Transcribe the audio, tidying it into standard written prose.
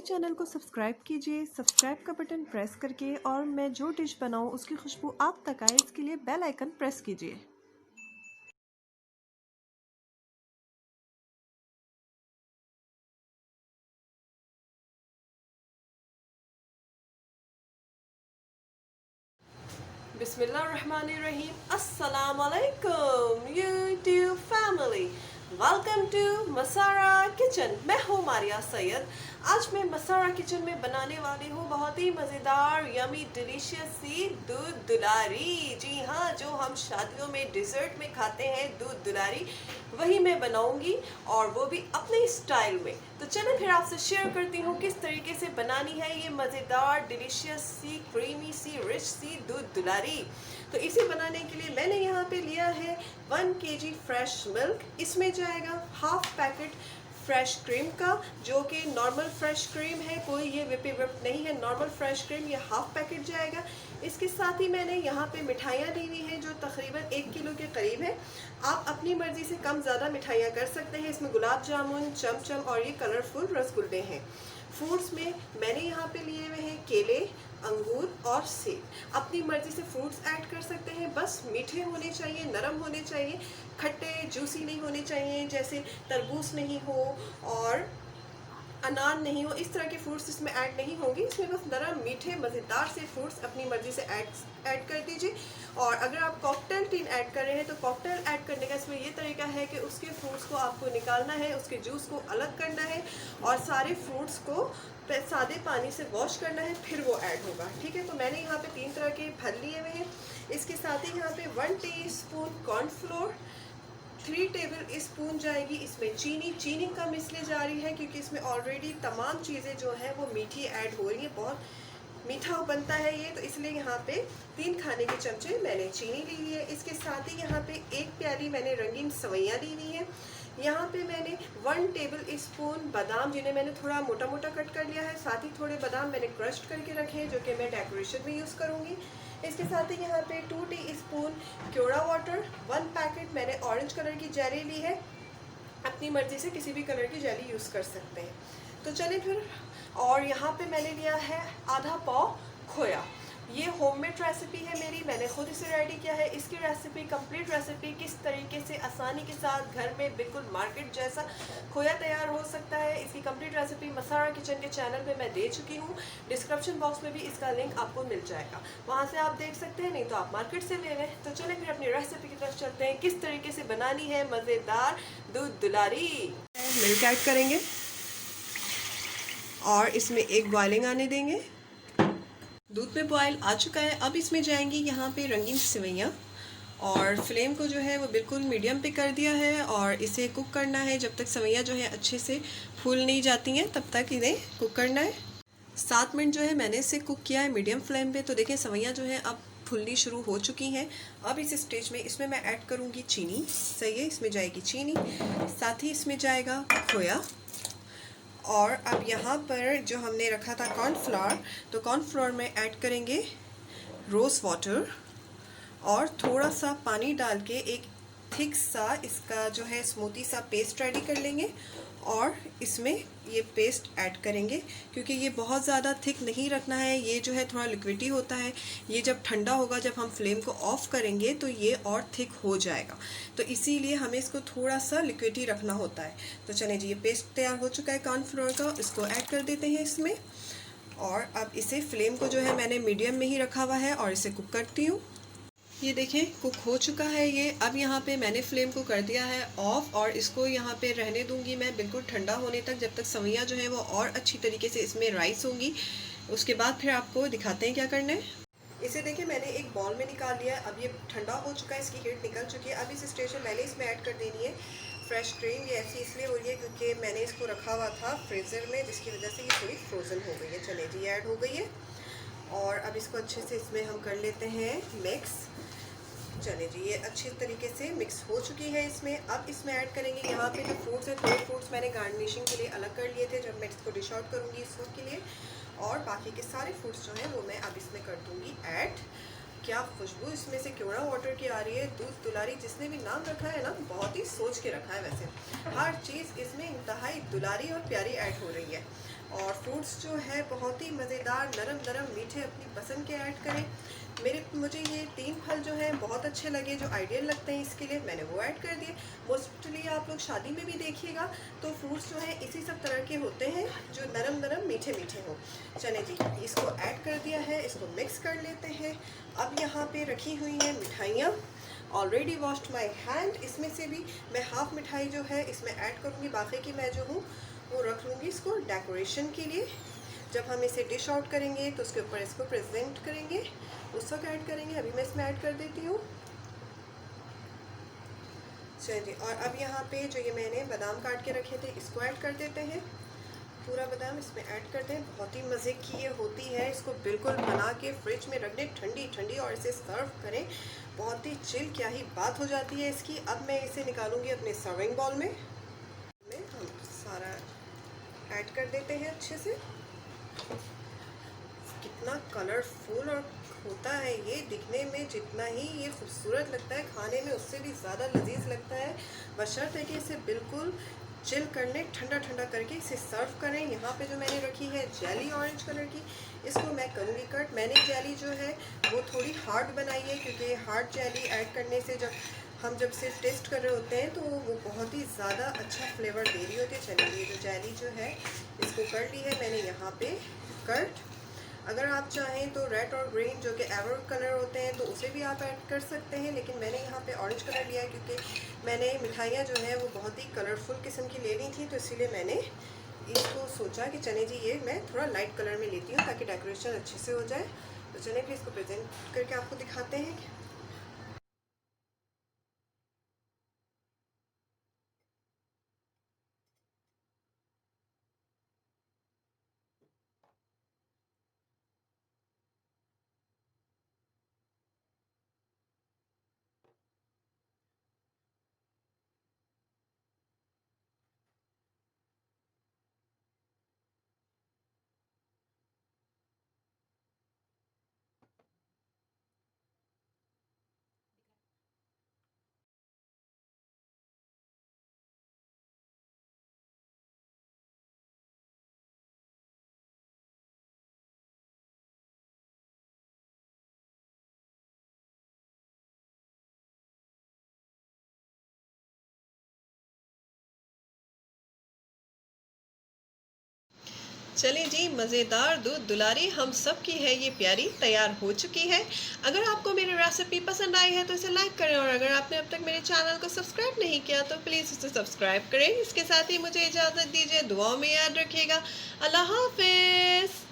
मेरे चैनल को सब्सक्राइब कीजिए, सब्सक्राइब का बटन प्रेस करके, और मैं जो डिश बनाऊं उसकी खुशबू आप तक आए इसके लिए बेल आइकन प्रेस कीजिए। बिस्मिल्लाहिर्रहमानिर्रहीम। अस्सलाम वालेकुम यूट्यूब फैमिली, वेलकम टू मसारा किचन। मैं हूँ मारिया सैयद। आज मैं मसारा किचन में बनाने वाली हूँ बहुत ही मज़ेदार यमी डिलीशियस सी दूध दुलारी। जी हाँ, जो हम शादियों में डिज़र्ट में खाते हैं दूध दुलारी, वही मैं बनाऊंगी, और वो भी अपने स्टाइल में। तो चलें फिर आपसे शेयर करती हूँ किस तरीके से बनानी है ये मज़ेदार डिलीशियस सी क्रीमी सी रिच सी दूध दुलारी। तो इसे बनाने के लिए मैंने यहाँ पे लिया है 1 kg फ्रेश मिल्क। इसमें जाएगा हाफ पैकेट फ्रेश क्रीम का, जो कि नॉर्मल फ्रेश क्रीम है, कोई ये विपी विप नहीं है, नॉर्मल फ्रेश क्रीम, ये हाफ पैकेट जाएगा। इसके साथ ही मैंने यहाँ पे मिठाइयाँ ली हुई हैं जो तकरीबन 1 किलो के करीब है। आप अपनी मर्ज़ी से कम ज़्यादा मिठाइयाँ कर सकते हैं। इसमें गुलाब जामुन, चमचम और ये कलरफुल रसगुल्ले हैं। फ्रूट्स में मैंने यहाँ पे लिए हुए हैं केले, अंगूर और सेब। अपनी मर्ज़ी से फ्रूट्स ऐड कर सकते हैं, बस मीठे होने चाहिए, नरम होने चाहिए, खट्टे जूसी नहीं होने चाहिए, जैसे तरबूज नहीं हो और अनार नहीं हो, इस तरह के फ्रूट्स इसमें ऐड नहीं होंगे। इसमें बस नरम मीठे मज़ेदार से फ्रूट्स अपनी मर्ज़ी से ऐड कर दीजिए। और अगर आप कॉकटेल टीन ऐड कर रहे हैं तो कॉकटेल ऐड करने का इसमें ये तरीका है कि उसके फ्रूट्स को आपको निकालना है, उसके जूस को अलग करना है और सारे फ्रूट्स को सादे पानी से वॉश करना है, फिर वो ऐड होगा। ठीक है, तो मैंने यहाँ पे 3 तरह के फल लिए हुए हैं। इसके साथ ही यहाँ पे 1 टीस्पून कॉर्नफ्लोर, 3 टेबल स्पून जाएगी इसमें चीनी कम इसलिए जा रही है क्योंकि इसमें ऑलरेडी तमाम चीज़ें जो हैं वो मीठी ऐड हो रही है, बहुत मीठा बनता है ये, तो इसलिए यहाँ पे 3 खाने के चमचे मैंने चीनी ली हुई है। इसके साथ ही यहाँ पे 1 प्याली मैंने रंगीन सवैयाँ ली हुई हैं। यहाँ पे मैंने 1 टेबल स्पून बादाम, जिन्हें मैंने थोड़ा मोटा मोटा कट कर लिया है, साथ ही थोड़े बादाम मैंने क्रश करके रखे हैं जो कि मैं डेकोरेशन में यूज़ करूँगी। इसके साथ ही यहाँ पे 2 टीस्पून क्योड़ा वाटर, 1 पैकेट मैंने ऑरेंज कलर की जेली ली है। अपनी मर्ज़ी से किसी भी कलर की जेली यूज़ कर सकते हैं। तो चलिए फिर, और यहाँ पे मैंने लिया है आधा पाव खोया। ये होममेड रेसिपी है मेरी, मैंने खुद इसे रेडी किया है। इसकी रेसिपी, कंप्लीट रेसिपी किस तरीके से आसानी के साथ घर में बिल्कुल मार्केट जैसा खोया तैयार हो सकता है, इसकी कंप्लीट रेसिपी मसारा किचन के चैनल पे मैं दे चुकी हूँ। डिस्क्रिप्शन बॉक्स में भी इसका लिंक आपको मिल जाएगा, वहाँ से आप देख सकते हैं, नहीं तो आप मार्केट से ले लें। तो चलें फिर अपनी रेसिपी की तरफ चलते हैं, किस तरीके से बनानी है मज़ेदार दूध दुलारी। मिल्क ऐड करेंगे और इसमें एक बॉइलिंग आने देंगे। दूध में बॉयल आ चुका है। अब इसमें जाएंगी यहाँ पे रंगीन सेवइयाँ, और फ्लेम को जो है वो बिल्कुल मीडियम पे कर दिया है, और इसे कुक करना है जब तक सेवइयाँ जो है अच्छे से फूल नहीं जाती हैं, तब तक इन्हें कुक करना है। 7 मिनट जो है मैंने इसे कुक किया है मीडियम फ्लेम पे। तो देखें सेवइयाँ जो है अब फूलनी शुरू हो चुकी हैं। अब इस स्टेज में इसमें मैं ऐड करूँगी चीनी। सही है, इसमें जाएगी चीनी, साथ ही इसमें जाएगा खोया, और अब यहाँ पर जो हमने रखा था कॉर्नफ्लोर, तो कॉर्नफ्लोर में ऐड करेंगे रोज़ वाटर, और थोड़ा सा पानी डाल के एक थिक सा इसका जो है स्मूथी सा पेस्ट रेडी कर लेंगे, और इसमें ये पेस्ट ऐड करेंगे। क्योंकि ये बहुत ज़्यादा थिक नहीं रखना है, ये जो है थोड़ा लिक्विडी होता है। ये जब ठंडा होगा, जब हम फ्लेम को ऑफ करेंगे तो ये और थिक हो जाएगा, तो इसीलिए हमें इसको थोड़ा सा लिक्विडी रखना होता है। तो चलें जी, ये पेस्ट तैयार हो चुका है कॉर्नफ्लोर का, इसको ऐड कर देते हैं इसमें। और अब इसे फ्लेम को जो है मैंने मीडियम में ही रखा हुआ है, और इसे कुक करती हूँ। ये देखें कुक हो चुका है ये। अब यहाँ पे मैंने फ्लेम को कर दिया है ऑफ, और इसको यहाँ पे रहने दूंगी मैं बिल्कुल ठंडा होने तक, जब तक सेवइयाँ जो है वो और अच्छी तरीके से इसमें राइस होंगी। उसके बाद फिर आपको दिखाते हैं क्या करना है। इसे देखिए मैंने एक बॉल में निकाल लिया है। अब ये ठंडा हो चुका है, इसकी हीट निकल चुकी है। अब इस स्टेज में मैंने इसमें ऐड कर देनी है फ्रेश क्रीम। ये ऐसी इसलिए हो रही है क्योंकि मैंने इसको रखा हुआ था फ्रीज़र में, जिसकी वजह से ये थोड़ी फ्रोज़न हो गई है। चले जी, ऐड हो गई है, और अब इसको अच्छे से इसमें हम कर लेते हैं मिक्स। चले जी, ये अच्छी तरीके से मिक्स हो चुकी है इसमें। अब इसमें ऐड करेंगे यहाँ पे जो फ्रूट्स हैं, 2 फ्रूट्स मैंने गार्निशिंग के लिए अलग कर लिए थे, जब मैं इसको डिश आउट करूँगी इस वक्त के लिए, और बाकी के सारे फ्रूट्स जो हैं वो मैं अब इसमें कर दूँगी ऐड। क्या खुशबू इसमें से क्योड़ा वाटर की आ रही है। दूध दुलारी जिसने भी नाम रखा है ना, बहुत ही सोच के रखा है। वैसे हर चीज़ इसमें इंतहाई दुलारी और प्यारी ऐड हो रही है। और फ्रूट्स जो है बहुत ही मज़ेदार, नरम नरम मीठे अपनी पसंद के ऐड करें। मुझे ये 3 फल जो हैं बहुत अच्छे लगे, जो आइडियल लगते हैं इसके लिए, मैंने वो ऐड कर दिए। मोस्टली आप लोग शादी में भी देखिएगा तो फ्रूट्स जो हैं इसी सब तरह के होते हैं, जो नरम नरम मीठे मीठे हों। चले जी, इसको ऐड कर दिया है, इसको मिक्स कर लेते हैं। अब यहाँ पे रखी हुई हैं मिठाइयाँ, ऑलरेडी वॉश्ड माई हैंड। इसमें से भी मैं हाफ मिठाई जो है इसमें ऐड करूँगी, बाकी की मैं जो हूँ वो रख लूँगी इसको डेकोरेशन के लिए। जब हम इसे डिश आउट करेंगे तो उसके ऊपर इसको प्रेजेंट करेंगे, उस वक्त ऐड करेंगे। अभी मैं इसमें ऐड कर देती हूँ। चलिए, और अब यहाँ पे जो ये मैंने बादाम काट के रखे थे इसको ऐड कर देते हैं। पूरा बादाम इसमें ऐड करते हैं। बहुत ही मज़े की ये होती है, इसको बिल्कुल बना के फ्रिज में रख दें ठंडी ठंडी और इसे सर्व करें। बहुत ही चिल, क्या ही बात हो जाती है इसकी। अब मैं इसे निकालूंगी अपने सर्विंग बॉल में हम सारा ऐड कर देते हैं अच्छे से। कितना कलरफुल और होता है ये, दिखने में जितना ही ये खूबसूरत लगता है, खाने में उससे भी ज़्यादा लजीज लगता है। बशर्ते कि इसे बिल्कुल चिल करने, ठंडा ठंडा करके इसे सर्व करें। यहाँ पे जो मैंने रखी है जेली ऑरेंज कलर की, इसको मैं करूँगी कट। मैंने जेली जो है वो थोड़ी हार्ड बनाई है, क्योंकि हार्ड जेली ऐड करने से जब सिर्फ टेस्ट कर रहे होते हैं तो वो बहुत ही ज़्यादा अच्छा फ्लेवर दे रही होती है। चलिए, ये जो जेली जो है इसको कर ली है मैंने यहाँ पे कट। अगर आप चाहें तो रेड और ग्रीन जो कि एवर कलर होते हैं तो उसे भी आप ऐड कर सकते हैं, लेकिन मैंने यहाँ पे ऑरेंज कलर लिया है क्योंकि मैंने मिठाइयाँ जो हैं वो बहुत ही कलरफुल किस्म की लेनी थी, तो इसीलिए मैंने इसको सोचा कि चने जी ये मैं थोड़ा लाइट कलर में लेती हूँ ताकि डेकोरेशन अच्छे से हो जाए। तो चलिए फिर इसको प्रेजेंट करके आपको दिखाते हैं। चलिए जी, मज़ेदार दूध दुलारी हम सब की है ये प्यारी तैयार हो चुकी है। अगर आपको मेरी रेसिपी पसंद आई है तो इसे लाइक करें, और अगर आपने अब तक मेरे चैनल को सब्सक्राइब नहीं किया तो प्लीज़ इसे सब्सक्राइब करें। इसके साथ ही मुझे इजाज़त दीजिए, दुआओं में याद रखिएगा। अल्लाह हाफ़िज़।